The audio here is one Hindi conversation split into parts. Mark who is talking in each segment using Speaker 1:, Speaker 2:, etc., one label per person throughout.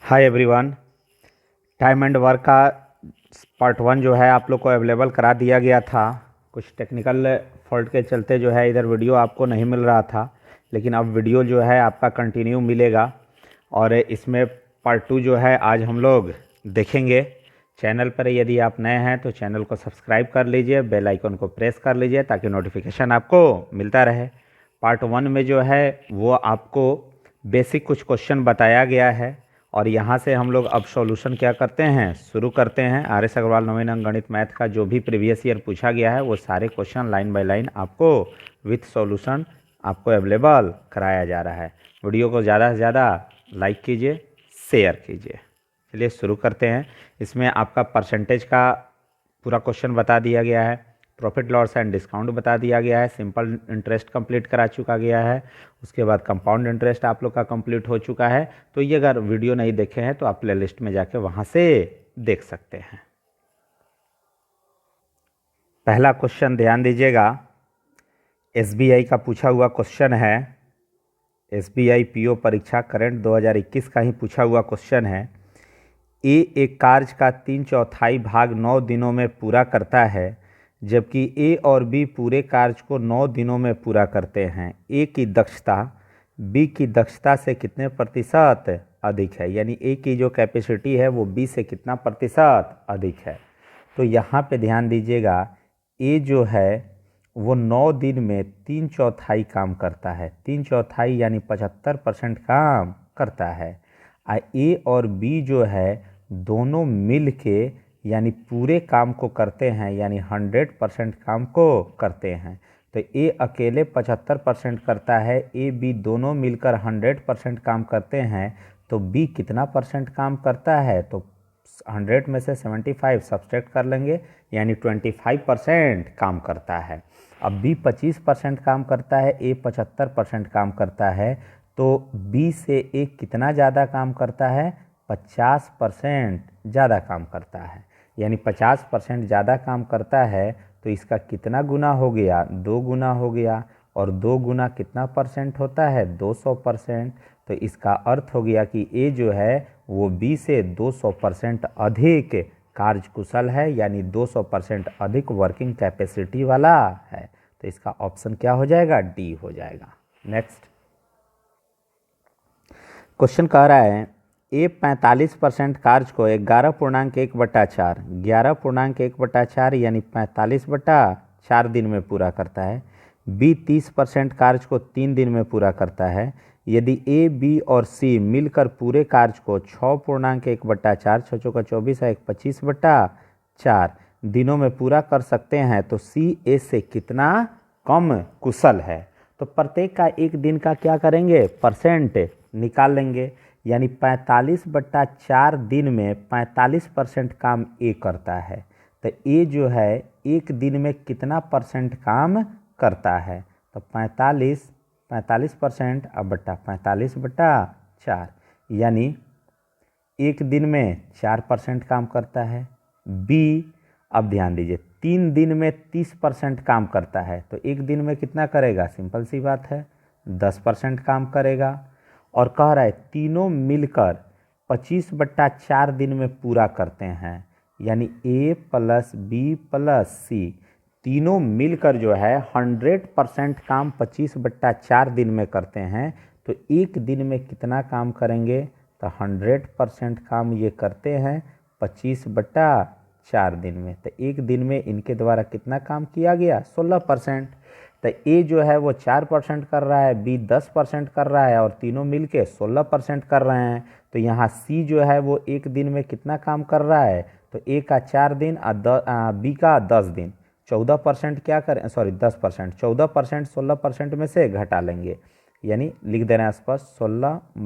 Speaker 1: Hi everyone. Time and work का पार्ट 1 जो है आप लोग को अवेलेबल करा दिया गया था। कुछ टेक्निकल फॉल्ट के चलते जो है इधर वीडियो आपको नहीं मिल रहा था, लेकिन अब वीडियो जो है आपका कंटिन्यू मिलेगा। और इसमें पार्ट 2 जो है आज हम लोग देखेंगे। चैनल पर यदि आप नए हैं तो चैनल को सब्सक्राइब कर लीजिए, बेल आइकन को प्रेस कर लीजिए ताकि नोटिफिकेशन आपको मिलता रहे। पार्ट 1 में जो है वो आपको बेसिक कुछ क्वेश्चन बताया गया है और यहाँ से हम लोग अब सॉल्यूशन क्या करते हैं, शुरू करते हैं। आर एस अग्रवाल नवीन अंक गणित मैथ का जो भी प्रीवियस ईयर पूछा गया है वो सारे क्वेश्चन लाइन बाय लाइन आपको विथ सॉल्यूशन आपको अवेलेबल कराया जा रहा है। वीडियो को ज़्यादा से ज़्यादा लाइक कीजिए, शेयर कीजिए। चलिए शुरू करते हैं। इसमें आपका परसेंटेज का पूरा क्वेश्चन बता दिया गया है, प्रॉफिट लॉस एंड डिस्काउंट बता दिया गया है, सिंपल इंटरेस्ट कंप्लीट करा चुका गया है, उसके बाद कंपाउंड इंटरेस्ट आप लोग का कंप्लीट हो चुका है। तो ये अगर वीडियो नहीं देखे हैं तो आप प्ले लिस्ट में जाके वहाँ से देख सकते हैं। पहला क्वेश्चन ध्यान दीजिएगा, एसबीआई का पूछा हुआ क्वेश्चन है। एसबीआई पीओ परीक्षा करंट 2021 का ही पूछा हुआ क्वेश्चन है। ए एक कार्य का 3/4 भाग 9 दिनों में पूरा करता है, जबकि ए और बी पूरे कार्य को 9 दिनों में पूरा करते हैं। ए की दक्षता बी की दक्षता से कितने प्रतिशत अधिक है, यानी ए की जो कैपेसिटी है वो बी से कितना प्रतिशत अधिक है। तो यहाँ पे ध्यान दीजिएगा, ए जो है वो 9 दिन में 3/4 काम करता है। 3/4 यानी 75% काम करता है। ए और बी जो है दोनों मिल के यानी पूरे काम को करते हैं, यानी 100% काम को करते हैं। तो ए अकेले 75% करता है, ए बी दोनों मिलकर 100% काम करते हैं। तो बी कितना परसेंट काम करता है, तो 100 में से 75 सब्सट्रैक्ट कर लेंगे, यानी 25% काम करता है। अब बी 25% काम करता है, ए 75% काम करता है। तो बी से ए कितना ज़्यादा काम करता है, 50% ज़्यादा काम करता है। यानी 50% ज़्यादा काम करता है तो इसका कितना गुना हो गया, 2 गुना हो गया। और 2 गुना कितना परसेंट होता है, 200%। तो इसका अर्थ हो गया कि ए जो है वो बी से 200% अधिक कार्यकुशल है, यानी 200% अधिक वर्किंग कैपेसिटी वाला है। तो इसका ऑप्शन क्या हो जाएगा, डी हो जाएगा। नेक्स्ट क्वेश्चन कह रहा है ए 45% कार्य को 11.1/4 11.1/4 यानी 45/4 दिन में पूरा करता है। बी 30% कार्य को 3 दिन में पूरा करता है। यदि ए बी और सी मिलकर पूरे कार्य को 6.1/4 6 चौका 24 है 25/4 दिनों में पूरा कर सकते हैं, तो सी ए से कितना कम कुशल है। तो प्रत्येक का एक दिन का क्या करेंगे, परसेंट निकाल लेंगे। यानी 45/4 दिन में 45% काम ए करता है। तो ए जो है एक दिन में कितना परसेंट काम करता है, तो 45% अब बट्टा 45/4 यानी एक दिन में 4% काम करता है। बी अब ध्यान दीजिए 3 दिन में 30% काम करता है, तो एक दिन में कितना करेगा, सिंपल सी बात है 10% काम करेगा। और कह रहा है तीनों मिलकर 25/4 दिन में पूरा करते हैं, यानी ए प्लस बी प्लस सी तीनों मिलकर जो है 100% काम 25/4 दिन में करते हैं। तो एक दिन में कितना काम करेंगे, तो 100% काम ये करते हैं 25/4 दिन में। तो एक दिन में इनके द्वारा कितना काम किया गया, 16%। तो ए जो है वो 4% कर रहा है, बी 10% कर रहा है और तीनों मिलके 16% कर रहे हैं। तो यहाँ सी जो है वो एक दिन में कितना काम कर रहा है, तो ए का 4 दिन और बी का 10 दिन, 14% क्या करें, सॉरी 10%, 14% 16% में से घटा लेंगे, यानी लिख दे रहे हैं स्पष्ट 16 -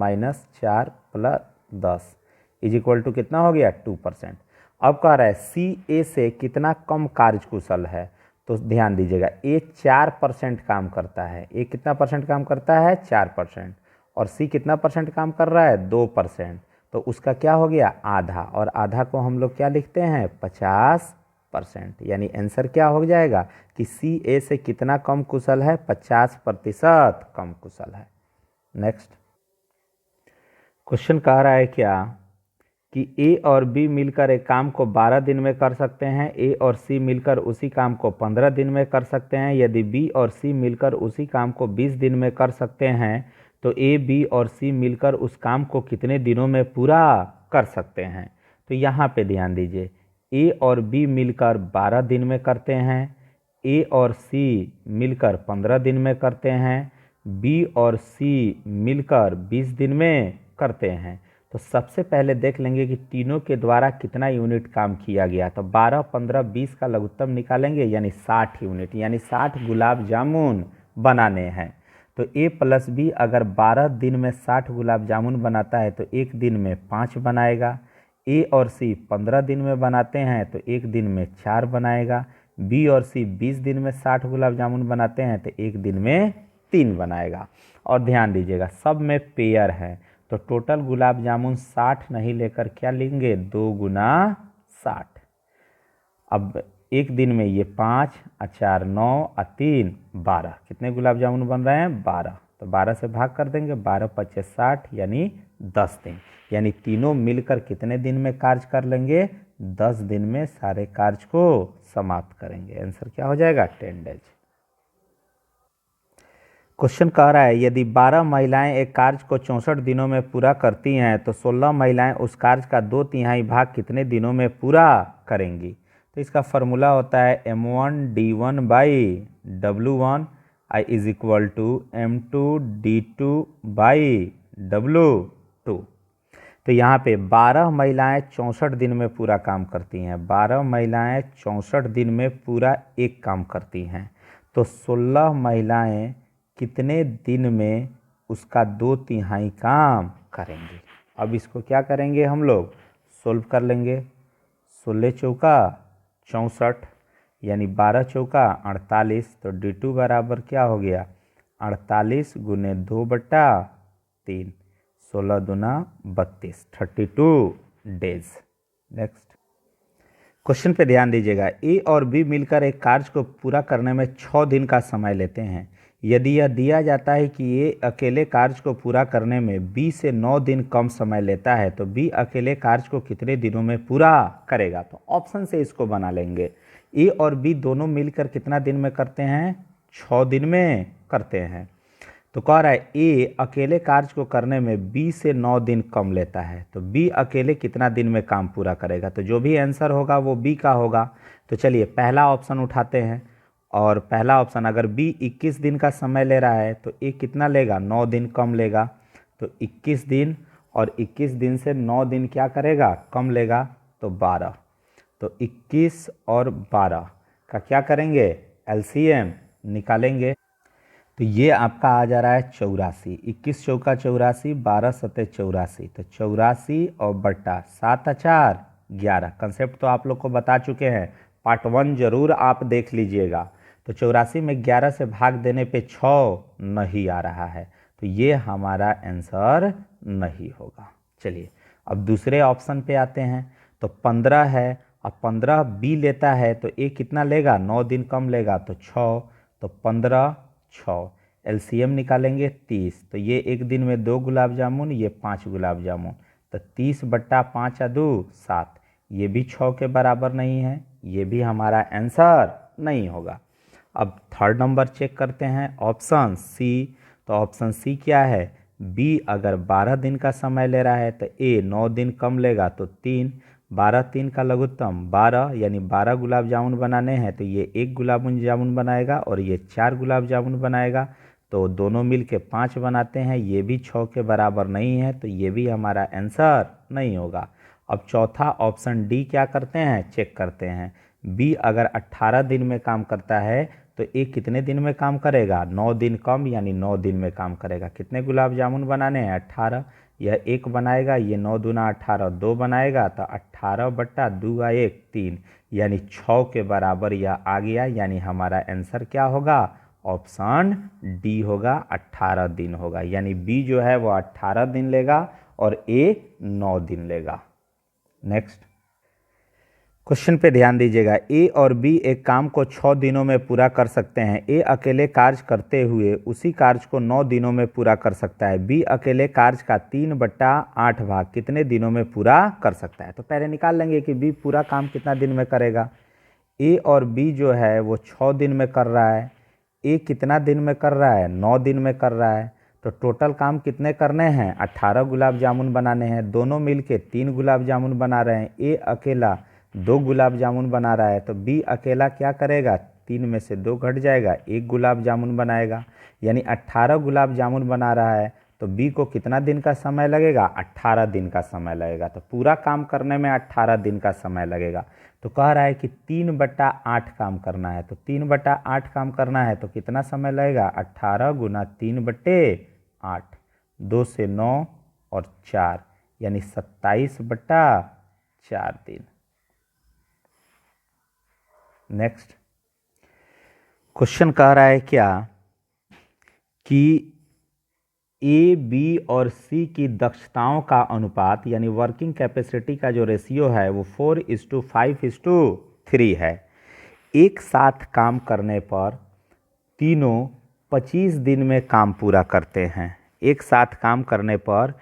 Speaker 1: 4 + 10 इज इक्वल टू कितना हो गया, 2%। अब कह रहा है सी ए से कितना कम कार्यकुशल है। तो ध्यान दीजिएगा ए 4% काम करता है, ए कितना परसेंट काम करता है, 4%। और सी कितना परसेंट काम कर रहा है, 2%। तो उसका क्या हो गया, आधा। और आधा को हम लोग क्या लिखते हैं, 50%। यानी आंसर क्या हो जाएगा कि सी ए से कितना कम कुशल है, 50% कम कुशल है। नेक्स्ट क्वेश्चन कह रहा है क्या, कि ए और बी मिलकर एक काम को 12 दिन में कर सकते हैं, ए और सी मिलकर उसी काम को 15 दिन में कर सकते हैं। यदि बी और सी मिलकर उसी काम को 20 दिन में कर सकते हैं तो ए, बी और सी मिलकर उस काम को कितने दिनों में पूरा कर सकते हैं। तो यहाँ पे ध्यान दीजिए, ए और बी मिलकर 12 दिन में करते हैं, ए और सी मिलकर 15 दिन में करते हैं, बी और सी मिलकर 20 दिन में करते हैं। तो सबसे पहले देख लेंगे कि तीनों के द्वारा कितना यूनिट काम किया गया। तो 12, 15, 20 का लघुत्तम निकालेंगे यानी 60 यूनिट, यानी 60 गुलाब जामुन बनाने हैं। तो ए प्लस बी अगर 12 दिन में 60 गुलाब जामुन बनाता है तो एक दिन में 5 बनाएगा। ए और सी 15 दिन में बनाते हैं तो एक दिन में 4 बनाएगा। बी और सी 20 दिन में 60 गुलाब जामुन बनाते हैं तो एक दिन में 3 बनाएगा। और ध्यान दीजिएगा सब में पेयर है, तो टोटल गुलाब जामुन 60 नहीं लेकर क्या लेंगे, 2 गुना 60। अब एक दिन में ये 5, 4, 9, 3, 12, कितने गुलाब जामुन बन रहे हैं, 12। तो 12 से भाग कर देंगे, 12 पच्चे 60 यानी 10 दिन, यानी तीनों मिलकर कितने दिन में कार्य कर लेंगे, 10 दिन में सारे कार्य को समाप्त करेंगे। आंसर क्या हो जाएगा, 10 डेज। क्वेश्चन कह रहा है यदि 12 महिलाएं एक कार्य को 64 दिनों में पूरा करती हैं तो 16 महिलाएं उस कार्य का 2/3 भाग कितने दिनों में पूरा करेंगी। तो इसका फॉर्मूला होता है M1D1 by W1 I is equal to M2D2 by W2। तो यहाँ पे 12 महिलाएं 64 दिन में पूरा काम करती हैं, 12 महिलाएं 64 दिन में पूरा एक काम करती हैं, तो 16 महिलाएं कितने दिन में उसका 2/3 काम करेंगे। अब इसको क्या करेंगे, हम लोग सोल्व कर लेंगे। 16 चौका 64 यानी 12 चौका 48, तो D2 बराबर क्या हो गया, 48 गुने 2/3, 16 दूना 32, 32 डेज। नेक्स्ट क्वेश्चन पे ध्यान दीजिएगा, ए और बी मिलकर एक कार्य को पूरा करने में 6 दिन का समय लेते हैं। यदि यह दिया जाता है कि ए अकेले कार्य को पूरा करने में बी से 9 दिन कम समय लेता है तो बी अकेले कार्य को कितने दिनों में पूरा करेगा। तो ऑप्शन से इसको बना लेंगे, ए और बी दोनों मिलकर कितना दिन में करते हैं, 6 दिन में करते हैं। तो कह रहा है ए अकेले कार्य को करने में बी से 9 दिन कम लेता है, तो बी अकेले कितना दिन में काम पूरा करेगा। तो जो भी आंसर होगा वो बी का होगा। तो चलिए पहला ऑप्शन उठाते हैं, और पहला ऑप्शन अगर बी 21 दिन का समय ले रहा है तो ए कितना लेगा, 9 दिन कम लेगा। तो 21 दिन और 21 दिन से 9 दिन क्या करेगा, कम लेगा, तो 12। तो 21 और 12 का क्या करेंगे, एलसीएम निकालेंगे। तो ये आपका आ जा रहा है 84, 21 चौका 84, 12 सत्ते 84, तो 84 और बट्टा 7 4 11। कंसेप्ट तो आप लोग को बता चुके हैं, पार्ट 1 जरूर आप देख लीजिएगा। तो 84 में 11 से भाग देने पे 6 नहीं आ रहा है, तो ये हमारा आंसर नहीं होगा। चलिए अब दूसरे ऑप्शन पे आते हैं। तो 15 है, अब 15 बी लेता है तो ए कितना लेगा, 9 दिन कम लेगा, तो 6। तो 15 6 एलसीएम निकालेंगे 30, तो ये एक दिन में 2 गुलाब जामुन, ये 5 गुलाब जामुन, तो 30 बट्टा 5 2 7, ये भी 6 के बराबर नहीं है, ये भी हमारा आंसर नहीं होगा। अब थर्ड नंबर चेक करते हैं, ऑप्शन सी। तो ऑप्शन सी क्या है, बी अगर 12 दिन का समय ले रहा है तो ए 9 दिन कम लेगा, तो 3, 12 3 का लघुत्तम 12, यानी 12 गुलाब जामुन बनाने हैं तो ये 1 गुलाब जामुन बनाएगा और ये 4 गुलाब जामुन बनाएगा, तो दोनों मिल के 5 बनाते हैं, ये भी 6 के बराबर नहीं है, तो ये भी हमारा आंसर नहीं होगा। अब चौथा ऑप्शन डी क्या करते हैं, चेक करते हैं। बी अगर 18 दिन में काम करता है तो ए कितने दिन में काम करेगा, 9 दिन कम, यानी 9 दिन में काम करेगा। कितने गुलाब जामुन बनाने हैं, 18, यह 1 बनाएगा, ये 9 दूना 18 2 बनाएगा, तो 18 बट्टा 2 1 3, यानी 6 के बराबर यह आ गया, यानी हमारा आंसर क्या होगा, ऑप्शन डी होगा, 18 दिन होगा। यानी बी जो है वो 18 दिन लेगा और ए 9 दिन लेगा। नेक्स्ट क्वेश्चन पे ध्यान दीजिएगा। ए और बी एक काम को 6 दिनों में पूरा कर सकते हैं। ए अकेले कार्य करते हुए उसी कार्य को 9 दिनों में पूरा कर सकता है। बी अकेले कार्य का 3/8 भाग कितने दिनों में पूरा कर सकता है। तो पहले निकाल लेंगे कि बी पूरा काम कितना दिन में करेगा। ए और बी जो है वो 6 दिन में कर रहा है। ए कितना दिन में कर रहा है, 9 दिन में कर रहा है। तो टोटल काम कितने करने हैं, 18 गुलाब जामुन बनाने हैं। दोनों मिलके 3 गुलाब जामुन बना रहे हैं। ए अकेला 2 गुलाब जामुन बना रहा है। तो बी अकेला क्या करेगा, 3 में से 2 घट जाएगा, 1 गुलाब जामुन बनाएगा। यानी 18 गुलाब जामुन बना रहा है। तो बी को कितना दिन का समय लगेगा, 18 दिन का समय लगेगा। तो पूरा काम करने में 18 दिन का समय लगेगा। तो कह रहा है कि 3/8 काम करना है। तो 3/8 काम करना है तो कितना समय लगेगा, 18 गुना 3/8, 2 से 9 और 4 यानी 27/4 दिन। नेक्स्ट क्वेश्चन कह रहा है क्या कि ए, बी और सी की दक्षताओं का अनुपात यानी वर्किंग कैपेसिटी का जो रेशियो है वो 4:5:3 है। एक साथ काम करने पर तीनों 25 दिन में काम पूरा करते हैं। एक साथ काम करने पर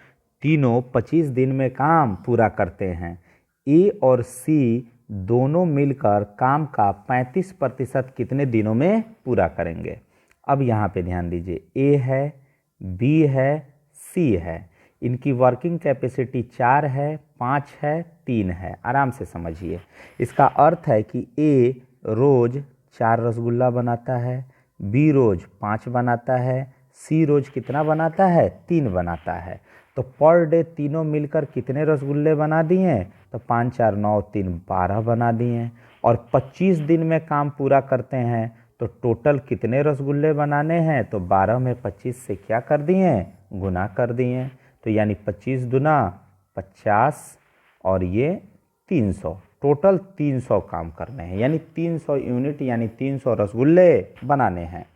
Speaker 1: तीनों 25 दिन में काम पूरा करते हैं। ए और सी दोनों मिलकर काम का 35% कितने दिनों में पूरा करेंगे। अब यहाँ पे ध्यान दीजिए, ए है, बी है, सी है। इनकी वर्किंग कैपेसिटी 4 है, 5 है, 3 है। आराम से समझिए। इसका अर्थ है कि ए रोज़ 4 रसगुल्ला बनाता है, बी रोज़ 5 बनाता है, सी रोज़ कितना बनाता है, 3 बनाता है। तो पर डे तीनों मिलकर कितने रसगुल्ले बना दिए, तो 5 4 9 3 12 बना दिए। और 25 दिन में काम पूरा करते हैं तो टोटल कितने रसगुल्ले बनाने हैं, तो 12 में 25 से क्या कर दिए, गुना कर दिए। तो यानी 25 दुना 50 और ये 300, टोटल 300 काम करने हैं। यानी 300 यूनिट यानी 300 रसगुल्ले बनाने हैं।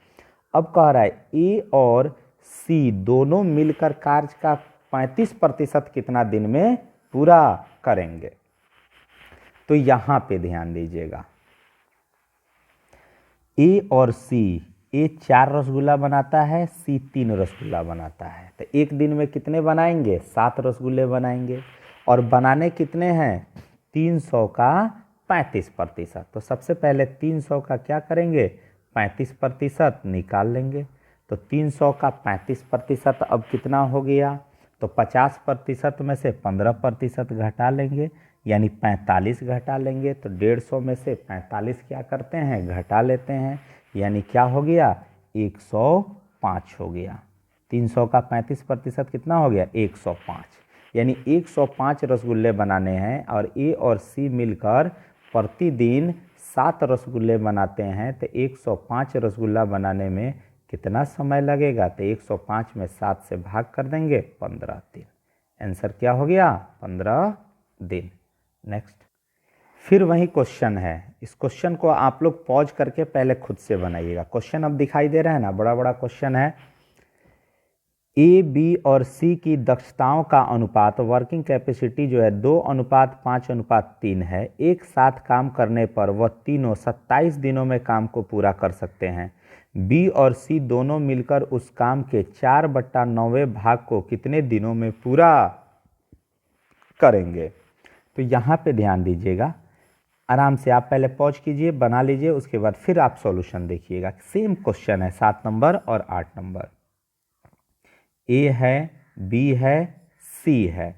Speaker 1: अब कह रहा है ए और सी दोनों मिलकर कार्य का 35% कितना दिन में पूरा करेंगे। तो यहाँ पे ध्यान दीजिएगा, ए और सी, ए 4 रसगुल्ला बनाता है, सी 3 रसगुल्ला बनाता है। तो एक दिन में कितने बनाएंगे, 7 रसगुल्ले बनाएंगे। और बनाने कितने हैं, 300 का 35%। तो सबसे पहले 300 का क्या करेंगे, 35% निकाल लेंगे। तो 300 का 35% अब कितना हो गया, तो 50% में से 15% घटा लेंगे यानी 45 घटा लेंगे। तो 150 में से 45 क्या करते हैं, घटा लेते हैं। यानी क्या हो गया, 105 हो गया। 300 का 35% कितना हो गया, 105। यानी 105 रसगुल्ले बनाने हैं। और ए और सी मिलकर प्रतिदिन 7 रसगुल्ले बनाते हैं। तो 105 रसगुल्ला बनाने में कितना समय लगेगा, तो 105 में 7 से भाग कर देंगे, 15 दिन। आंसर क्या हो गया, 15 दिन। नेक्स्ट फिर वही क्वेश्चन है। इस क्वेश्चन को आप लोग पॉज करके पहले खुद से बनाइएगा। क्वेश्चन अब दिखाई दे रहा है ना, बड़ा बड़ा क्वेश्चन है। ए, बी और सी की दक्षताओं का अनुपात वर्किंग कैपेसिटी जो है 2:5:3 है। एक साथ काम करने पर वह तीनों 27 दिनों में काम को पूरा कर सकते हैं। बी और सी दोनों मिलकर उस काम के 4/9 भाग को कितने दिनों में पूरा करेंगे। तो यहाँ पे ध्यान दीजिएगा, आराम से आप पहले पॉज कीजिए, बना लीजिए, उसके बाद फिर आप सॉल्यूशन देखिएगा। सेम क्वेश्चन है, 7 नंबर और 8 नंबर। ए है, बी है, सी है,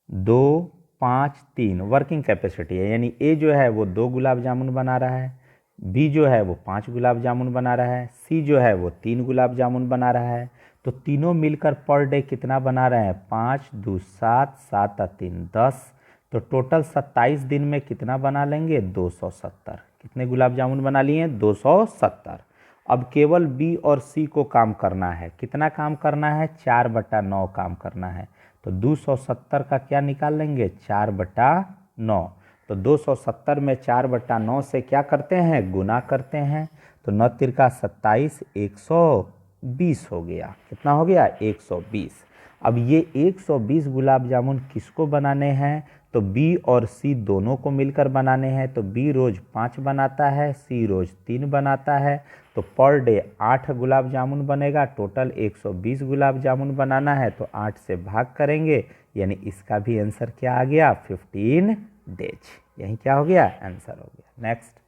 Speaker 1: 2 5 3 वर्किंग कैपेसिटी है। यानी ए जो है वो 2 गुलाब जामुन बना रहा है, बी जो है वो 5 गुलाब जामुन बना रहा है, सी जो है वो 3 गुलाब जामुन बना रहा है। तो तीनों मिलकर पर डे कितना बना रहे हैं, 5 2 7 7 3 10। तो टोटल 27 दिन में कितना बना लेंगे, 270। कितने गुलाब जामुन बना लिए, 270। अब केवल बी और सी को काम करना है। कितना काम करना है, 4/9 काम करना है। तो 270 का क्या निकाल लेंगे, 4/9। तो 270 में 4/9 से क्या करते हैं, गुना करते हैं। तो 9 तिरका 27, 120 हो गया। कितना हो गया, 120। अब ये 120 गुलाब जामुन किसको बनाने हैं, तो बी और सी दोनों को मिलकर बनाने हैं। तो बी रोज़ 5 बनाता है, सी रोज़ 3 बनाता है, तो पर डे 8 गुलाब जामुन बनेगा। टोटल 120 गुलाब जामुन बनाना है, तो 8 से भाग करेंगे, यानी इसका भी आंसर क्या आ गया, 15 डेज। यही क्या हो गया, आंसर हो गया। नेक्स्ट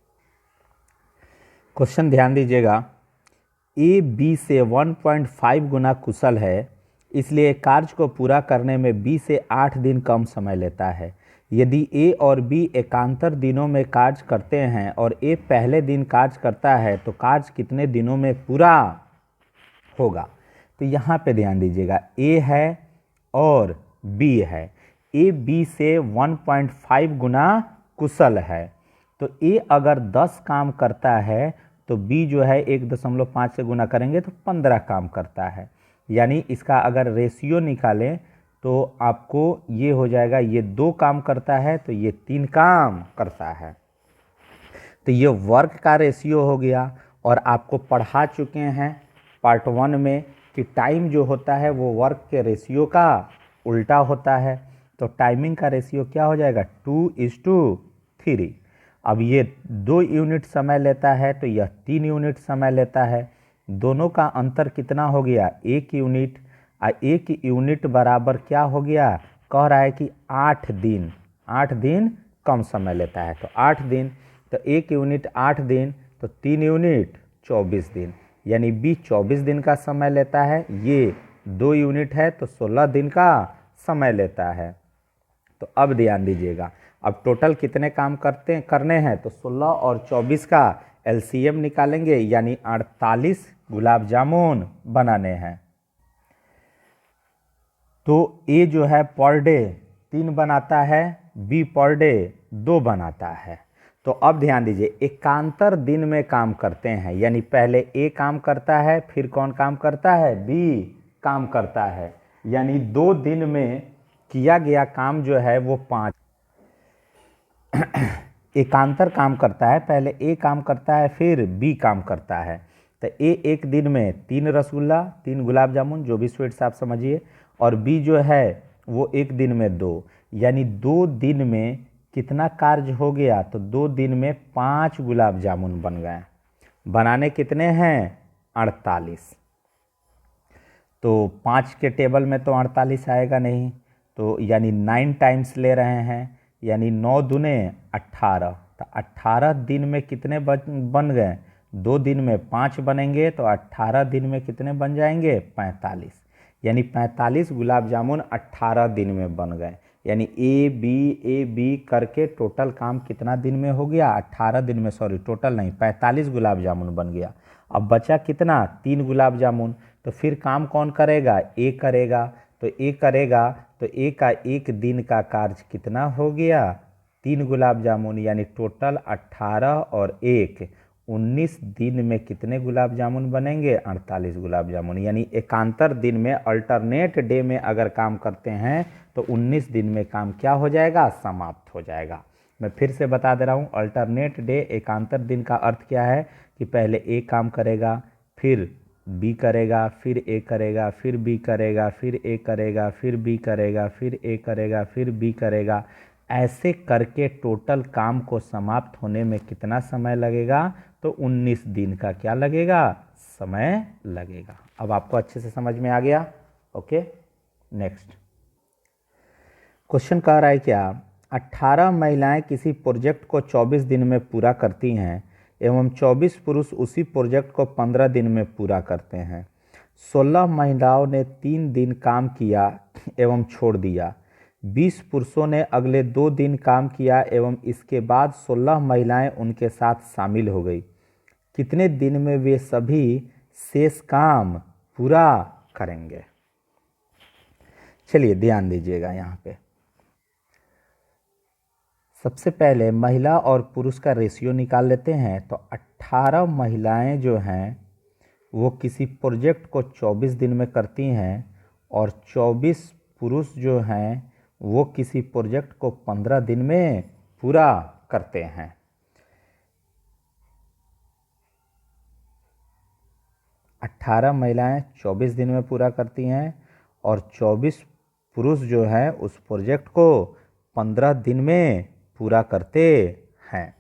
Speaker 1: क्वेश्चन ध्यान दीजिएगा। ए बी से 1.5 गुना कुशल है, इसलिए कार्य को पूरा करने में बी से 8 दिन कम समय लेता है। यदि ए और बी एकांतर दिनों में कार्य करते हैं और ए पहले दिन कार्य करता है, तो कार्य कितने दिनों में पूरा होगा। तो यहाँ पे ध्यान दीजिएगा, ए है और बी है। ए बी से 1.5 गुना कुशल है, तो ए अगर 10 काम करता है तो बी जो है 1.5 से गुना करेंगे तो 15 काम करता है। यानी इसका अगर रेशियो निकालें तो आपको ये हो जाएगा, ये 2 काम करता है तो ये 3 काम करता है। तो ये वर्क का रेशियो हो गया। और आपको पढ़ा चुके हैं पार्ट 1 में कि टाइम जो होता है वो वर्क के रेशियो का उल्टा होता है। तो टाइमिंग का रेशियो क्या हो जाएगा, 2:3। अब ये 2 यूनिट समय लेता है तो यह 3 यूनिट समय लेता है। दोनों का अंतर कितना हो गया, 1 यूनिट। 1 यूनिट बराबर क्या हो गया, कह रहा है कि 8 दिन। 8 दिन कम समय लेता है, तो 8 दिन। तो 1 यूनिट 8 दिन, तो 3 यूनिट 24 दिन, यानी बी 24 दिन का समय लेता है। ये 2 यूनिट है तो 16 दिन का समय लेता है। तो अब ध्यान दीजिएगा, अब टोटल कितने काम करने हैं, तो 16 और 24 का एलसीएम निकालेंगे, यानी 48 गुलाब जामुन बनाने हैं। तो ए जो है पर डे 3 बनाता है, बी पर डे 2 बनाता है। तो अब ध्यान दीजिए, एकांतर दिन में काम करते हैं, यानी पहले ए काम करता है, फिर कौन काम करता है, बी काम करता है। यानी 2 दिन में किया गया काम जो है वो 5 एकांतर काम करता है। पहले ए काम करता है, फिर बी काम करता है। तो ए एक दिन में 3 रसगुल्ला, 3 गुलाब जामुन, जो भी स्वीट्स आप समझिए, और बी जो है वो एक दिन में 2, यानी 2 दिन में कितना कार्य हो गया, तो 2 दिन में 5 गुलाब जामुन बन गए। बनाने कितने हैं, 48। तो 5 के टेबल में तो 48 आएगा नहीं, तो यानी 9 टाइम्स ले रहे हैं, यानी 9 दूने 18। तो 18 दिन में कितने बन गए, 2 दिन में 5 बनेंगे, तो 18 दिन में कितने बन जाएंगे, 45। यानी 45 गुलाब जामुन 18 दिन में बन गए। यानी ए बी करके टोटल काम कितना दिन में हो गया, 18 दिन में, सॉरी टोटल नहीं, 45 गुलाब जामुन बन गया। अब बचा कितना, 3 गुलाब जामुन। तो फिर काम कौन करेगा, ए करेगा। तो ए करेगा तो ए का एक दिन का कार्य कितना हो गया, 3 गुलाब जामुन, यानी टोटल 18 और 1 19 दिन में कितने गुलाब जामुन बनेंगे, 48 गुलाब जामुन। यानी एकांतर दिन में, अल्टरनेट डे में अगर काम करते हैं तो 19 दिन में काम क्या हो जाएगा, समाप्त हो जाएगा। मैं फिर से बता दे रहा हूँ, अल्टरनेट डे एकांतर दिन का अर्थ क्या है कि पहले ए काम करेगा, फिर बी करेगा, फिर ए करेगा, फिर बी करेगा, फिर ए करेगा, फिर बी करेगा, फिर ए करेगा, फिर बी करेगा। ऐसे करके टोटल काम को समाप्त होने में कितना समय लगेगा, तो 19 दिन का क्या लगेगा, समय लगेगा। अब आपको अच्छे से समझ में आ गया। ओके, नेक्स्ट क्वेश्चन कह रहा है क्या, 18 महिलाएं किसी प्रोजेक्ट को 24 दिन में पूरा करती हैं एवं 24 पुरुष उसी प्रोजेक्ट को 15 दिन में पूरा करते हैं। 16 महिलाओं ने 3 दिन काम किया एवं छोड़ दिया। 20 पुरुषों ने अगले 2 दिन काम किया एवं इसके बाद 16 महिलाएं उनके साथ शामिल हो गई। कितने दिन में वे सभी शेष काम पूरा करेंगे। चलिए ध्यान दीजिएगा, यहाँ पे सबसे पहले महिला और पुरुष का रेशियो निकाल लेते हैं। तो 18 महिलाएं जो हैं वो किसी प्रोजेक्ट को 24 दिन में करती हैं और 24 पुरुष जो हैं वो किसी प्रोजेक्ट को 15 दिन में पूरा करते हैं। अट्ठारह महिलाएं 24 दिन में पूरा करती हैं और 24 पुरुष जो हैं उस प्रोजेक्ट को 15 दिन में पूरा करते हैं।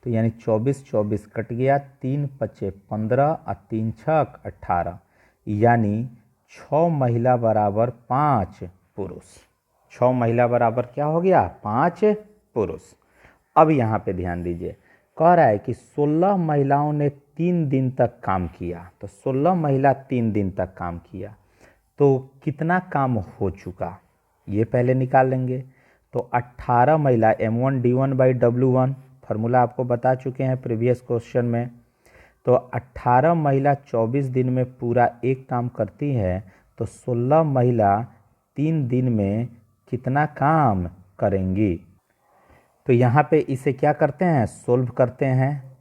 Speaker 1: तो यानी 24 कट गया, 3 पचे 15 और 3 छक 18, यानी 6 महिला बराबर 5 पुरुष। 6 महिला बराबर क्या हो गया? 5 पुरुष। अब यहाँ पे ध्यान दीजिए, कह रहा है कि 16 महिलाओं ने 3 दिन तक काम किया। तो 16 महिला 3 दिन तक काम किया तो कितना काम हो चुका, ये पहले निकाल लेंगे। तो 18 महिला M1D1/W1 फार्मूला आपको बता चुके हैं प्रीवियस क्वेश्चन में। तो 18 महिला 24 दिन में पूरा एक काम करती है, तो 16 महिला 3 दिन में कितना काम करेंगी? तो यहाँ पे इसे क्या करते हैं? सोल्व करते हैं।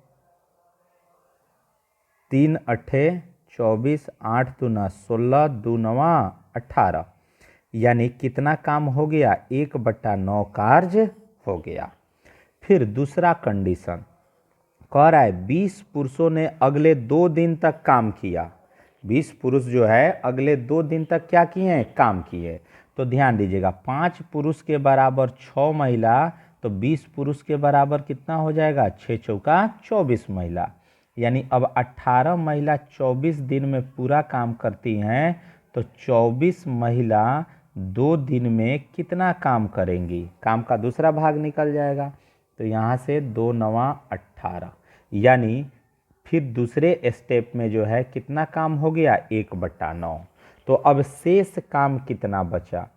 Speaker 1: 3 अठे 24, 8 दूना 16, 2 नवा 18, यानी कितना काम हो गया? 1/9 कार्य हो गया। फिर दूसरा कंडीशन कह रहा है 20 पुरुषों ने अगले 2 दिन तक काम किया। 20 पुरुष जो है अगले 2 दिन तक क्या किए हैं? काम किए। तो ध्यान दीजिएगा, 5 पुरुष के बराबर 6 महिला, तो 20 पुरुष के बराबर कितना हो जाएगा? 6 चौका 24 महिला। यानी अब 18 महिला 24 दिन में पूरा काम करती हैं, तो 24 महिला 2 दिन में कितना काम करेंगी? काम का दूसरा भाग निकल जाएगा। तो यहाँ से 2 नवा 18, यानी फिर दूसरे स्टेप में जो है कितना काम हो गया? 1/9। तो अब शेष काम कितना बचा?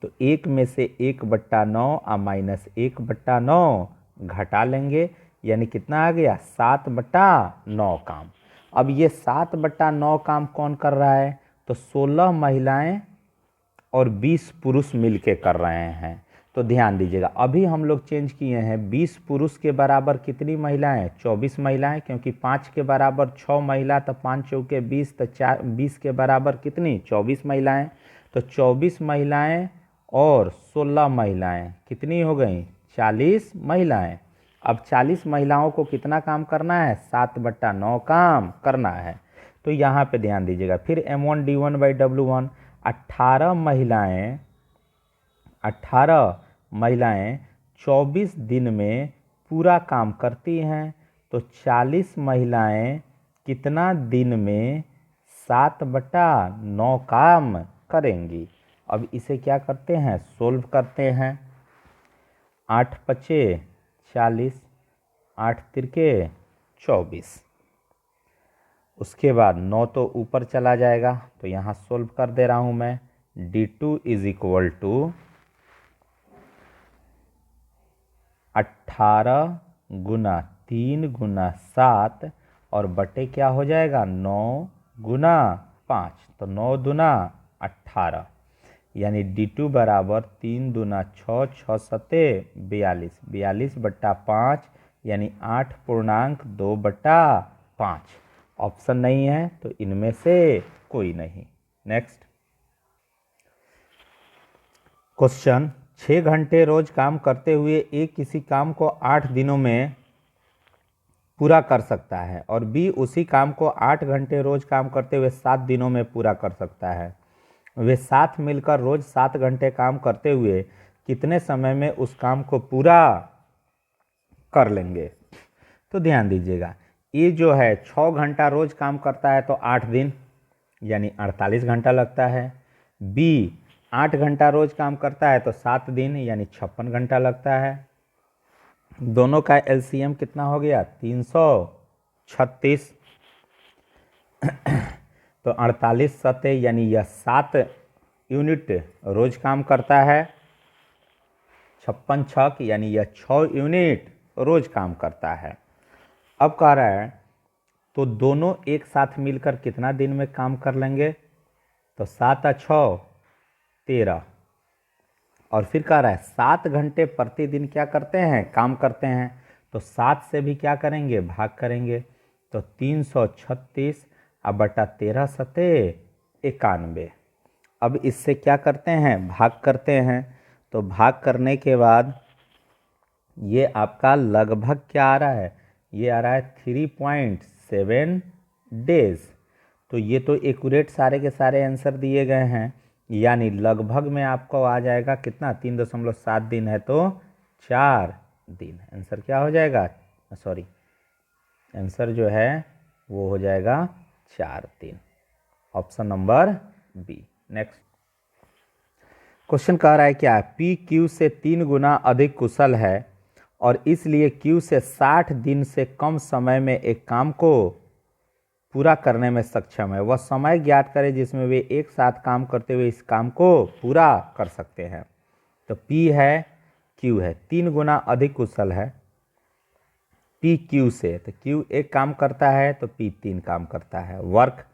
Speaker 1: तो 1 में से 1/9 और माइनस 1/9 घटा लेंगे, यानी कितना आ गया? 7/9 काम। अब ये 7/9 काम कौन कर रहा है? तो 16 महिलाएं और 20 पुरुष मिलके कर रहे हैं। तो ध्यान दीजिएगा, अभी हम लोग चेंज किए हैं। 20 पुरुष के बराबर कितनी महिलाएं? 24 महिलाएं, क्योंकि 5 के बराबर 6 महिला, तो 5 चौके 20, तो 20 के बराबर कितनी? 24 महिलाएं। तो 24 महिलाएं और 16 महिलाएं कितनी हो गई? 40 महिलाएं। अब 40 महिलाओं को कितना काम करना है? 7/9 काम करना है। तो यहाँ पे ध्यान दीजिएगा, फिर M1D1/W1, 18 महिलाएं 24 दिन में पूरा काम करती हैं, तो 40 महिलाएं कितना दिन में 7/9 काम करेंगी? अब इसे क्या करते हैं? सोल्व करते हैं। 8 पचे 40, 8 तिरके 24, उसके बाद 9 तो ऊपर चला जाएगा, तो यहाँ सोल्व कर दे रहा हूँ मैं। D2 इज इक्वल टू 18 गुना 3 गुना 7 और बटे क्या हो जाएगा? 9 गुना 5, तो 9 दूना 18, यानी D2 बराबर 3 दूना 6, 6 सते 42, 42/5, यानी 8.2/5। ऑप्शन नहीं है तो इनमें से कोई नहीं। नेक्स्ट क्वेश्चन, 6 घंटे रोज काम करते हुए एक किसी काम को 8 दिनों में पूरा कर सकता है और बी उसी काम को 8 घंटे रोज काम करते हुए 7 दिनों में पूरा कर सकता है। वे साथ मिलकर रोज 7 घंटे काम करते हुए कितने समय में उस काम को पूरा कर लेंगे? तो ध्यान दीजिएगा, ये जो है 6 घंटा रोज काम करता है तो 8 दिन यानी 48 घंटा लगता है। बी 8 घंटा रोज काम करता है तो 7 दिन यानी 56 घंटा लगता है। दोनों का एलसीएम कितना हो गया? 336। तो 48 सते यानी यह 7 यूनिट रोज काम करता है। 56 छक यानी यह 6 यूनिट रोज काम करता है। अब कह रहा है तो दोनों एक साथ मिलकर कितना दिन में काम कर लेंगे? तो 7 और 6 13, और फिर कह रहा है 7 घंटे प्रतिदिन क्या करते हैं? काम करते हैं। तो 7 से भी क्या करेंगे? भाग करेंगे। तो 336 अब बटा 13 सते 91। अब इससे क्या करते हैं? भाग करते हैं। तो भाग करने के बाद ये आपका लगभग क्या आ रहा है? ये आ रहा है 3.7 डेज। तो ये तो एक्यूरेट सारे के सारे आंसर दिए गए हैं, यानी लगभग में आपको आ जाएगा कितना, 3.7 दिन है तो 4 दिन। आंसर क्या हो जाएगा, सॉरी आंसर जो है वो हो जाएगा 4 दिन, option number B. Next question कह रहा है क्या, पी क्यू से 3 गुना अधिक कुशल है और इसलिए क्यू से 60 दिन से कम समय में एक काम को पूरा करने में सक्षम है। वह समय ज्ञात करे जिसमें वे एक साथ काम करते हुए इस काम को पूरा कर सकते हैं। तो P है, Q है, 3 गुना अधिक कुशल है P Q से, तो Q एक काम करता है तो P 3 काम करता है। वर्क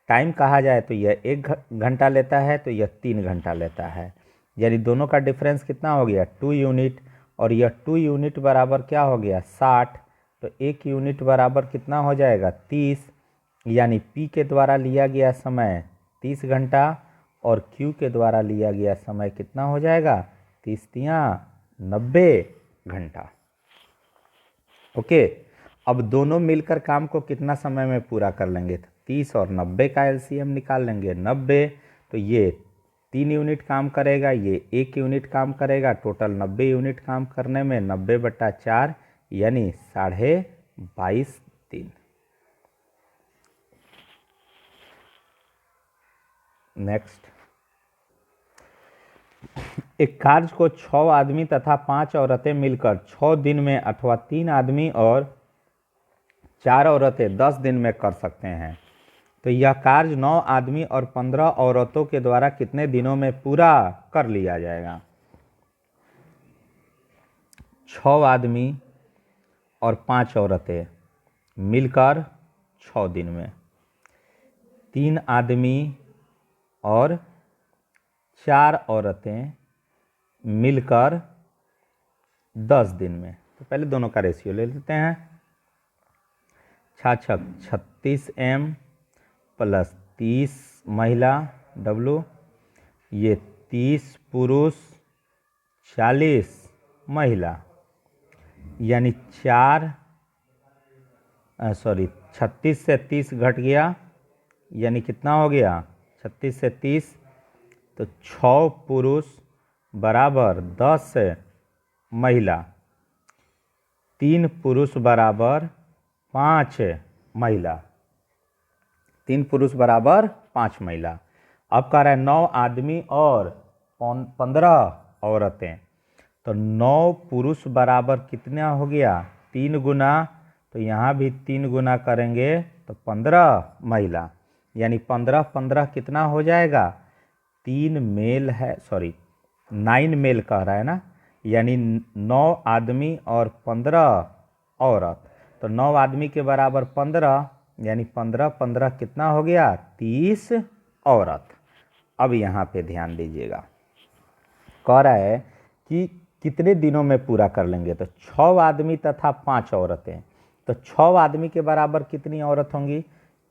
Speaker 1: टाइम कहा जाए तो यह 1 घंटा लेता है तो यह 3 घंटा लेता है, यानी दोनों का डिफरेंस कितना हो गया, 2 यूनिट, और यह 2 यूनिट बराबर क्या हो गया, 60, तो 1 यूनिट बराबर कितना हो जाएगा, 30, यानी P के द्वारा लिया गया समय 30 घंटा और Q के द्वारा लिया गया समय कितना हो जाएगा, 30 तिया 90 घंटा। ओके, अब दोनों मिलकर काम को कितना समय में पूरा कर लेंगे, 30 और 90 का एलसीएम निकाल लेंगे, 90, तो ये 3 यूनिट काम करेगा, ये 1 यूनिट काम करेगा, टोटल 90 यूनिट काम करने में 90/4 यानी 22.5 दिन। नेक्स्ट, एक कार्य को 6 आदमी तथा 5 औरतें मिलकर 6 दिन में अथवा 3 आदमी और 4 औरतें 10 दिन में कर सकते हैं, तो यह कार्य 9 आदमी और 15 औरतों के द्वारा कितने दिनों में पूरा कर लिया जाएगा। 6 आदमी और 5 औरतें मिलकर 6 दिन में, 3 आदमी और 4 औरतें मिलकर 10 दिन में। तो पहले दोनों का रेशियो ले लेते हैं, 36 M प्लस 30 महिला W, ये 30 पुरुष 40 महिला, यानी 36 से 30 घट गया, यानी कितना हो गया, 36 से 30, तो 6 पुरुष बराबर 10 महिला, 3 पुरुष बराबर 5 महिला, 3 पुरुष बराबर 5 महिला। अब कह रहा है 9 आदमी और 15 औरतें, तो 9 पुरुष बराबर कितना हो गया, 3 गुना, तो यहाँ भी 3 गुना करेंगे तो 15 महिला, यानी 15 कितना हो जाएगा, 3 मेल है, 9 मेल कह रहा है ना, यानी 9 आदमी और 15 औरत, तो 9 आदमी के बराबर 15, यानी 15 कितना हो गया, 30 औरत। अब यहाँ पे ध्यान दीजिएगा, कह रहा है कि कितने दिनों में पूरा कर लेंगे, तो 6 आदमी तथा 5 औरतें, तो 6 आदमी के बराबर कितनी औरत होंगी,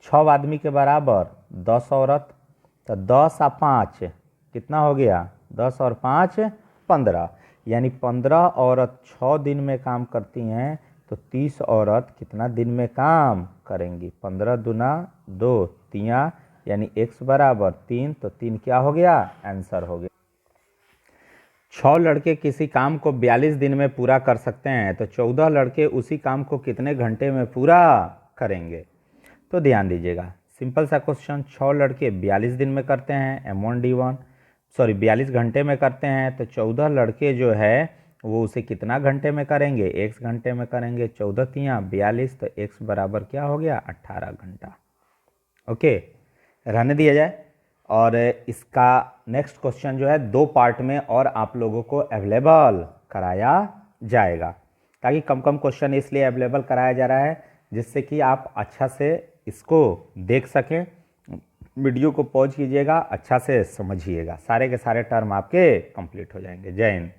Speaker 1: 6 आदमी के बराबर 10 औरत, तो 10 और 5 कितना हो गया, 10 और 5 15, यानी 15 औरत 6 दिन में काम करती हैं, तो 30 औरत कितना दिन में काम करेंगी, 15 दूना 2 तिया, यानी x बराबर 3, तो 3 क्या हो गया, आंसर हो गया। 6 लड़के किसी काम को 42 दिन में पूरा कर सकते हैं, तो 14 लड़के उसी काम को कितने घंटे में पूरा करेंगे। तो ध्यान दीजिएगा, सिंपल सा क्वेश्चन, 6 लड़के 42 दिन में करते हैं, M1D1 42 घंटे में करते हैं, तो 14 लड़के जो है वो उसे कितना घंटे में करेंगे, x घंटे में करेंगे, 14 तिया 42, तो x बराबर क्या हो गया, 18 घंटा। ओके, रहने दिया जाए, और इसका नेक्स्ट क्वेश्चन जो है 2 पार्ट में और आप लोगों को अवेलेबल कराया जाएगा, ताकि कम क्वेश्चन इसलिए अवेलेबल कराया जा रहा है जिससे कि आप अच्छा से इसको देख सकें। वीडियो को पॉज कीजिएगा, अच्छा से समझिएगा, सारे के सारे टर्म आपके कंप्लीट हो जाएंगे। जय हिंद।